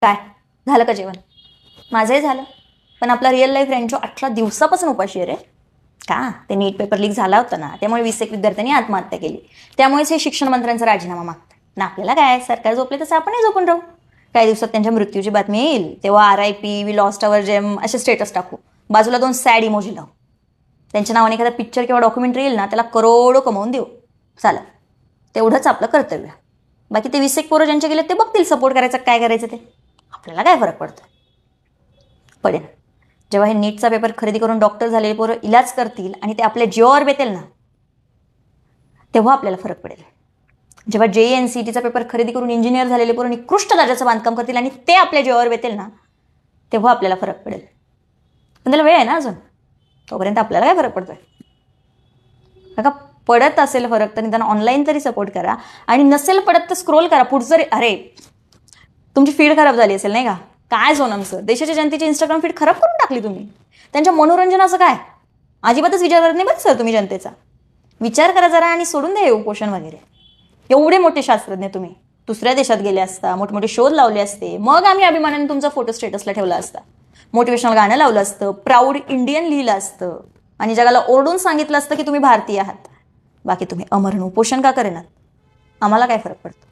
काय झालं का जेवण? माझंही झालं. पण आपला रिअल लाईफ रेंचो 18 दिवसापासून उपाशी आहे रे. का ते नीट पेपर लीक झाला होता ना, त्यामुळे 20 विद्यार्थ्यांनी आत्महत्या केली. त्यामुळेच हे शिक्षण मंत्र्यांचा राजीनामा मागतात ना. आपल्याला काय, सरकार झोपले तसं आपणही झोपून राहू. काही दिवसात त्यांच्या मृत्यूची बातमी येईल तेव्हा RIP, वी लॉस्ट अवर जेम असे स्टेटस टाकू. बाजूला 2 सॅड इमोजी लावू. त्यांच्या नावाने एखादा पिक्चर किंवा डॉक्युमेंटरी येईल ना, त्याला करोडो कमवून देऊ. चालेल, तेवढंच आपलं कर्तव्य. बाकी ते 20 पोरं ज्यांचे गेले ते बघतील सपोर्ट करायचं काय करायचं ते. आपल्याला काय फरक पडतो? पडेल. जेव्हा हे नीटचा पेपर खरेदी करून डॉक्टर झालेले पोरं इलाज करतील आणि ते आपल्या जीवावर बेतेल ना, तेव्हा आपल्याला फरक पडेल. जेव्हा JNCTचा पेपर खरेदी करून इंजिनियर झालेले पोरं निकृष्ट दर्जाचं बांधकाम करतील आणि ते आपल्या जीवावर बेतेल ना, तेव्हा आपल्याला फरक पडेल. पण त्याला वेळ आहे ना अजून. तोपर्यंत आपल्याला काय फरक पडतोय? का पडत असेल फरक तर निदान ऑनलाईन तरी सपोर्ट करा, आणि नसेल पडत तर स्क्रोल करा पुढचं. अरे तुमची फीड खराब झाली असेल नाही का? काय सोनम सर, देशाच्या जनतेची इंस्टाग्राम फीड खराब करून टाकली तुम्ही. त्यांच्या मनोरंजनाचं काय? अजिबातच विचार करत नाही बरं सर तुम्ही जनतेचा. विचार करा जरा आणि सोडून द्या हे उपोषण वगैरे. एवढे मोठे शास्त्रज्ञ तुम्ही दुसऱ्या देशात गेले असता, मोठमोठे शोध लावले असते, मग आम्ही अभिमानाने तुमचा फोटो स्टेटसला ठेवला असता, मोटिवेशनल गाणं लावलं असतं, प्राऊड इंडियन लिहिलं असतं आणि जगाला ओरडून सांगितलं असतं की तुम्ही भारतीय आहात. बाकी तुम्ही अमरण उपोषण का करेनात? आम्हाला काय फरक पडतो?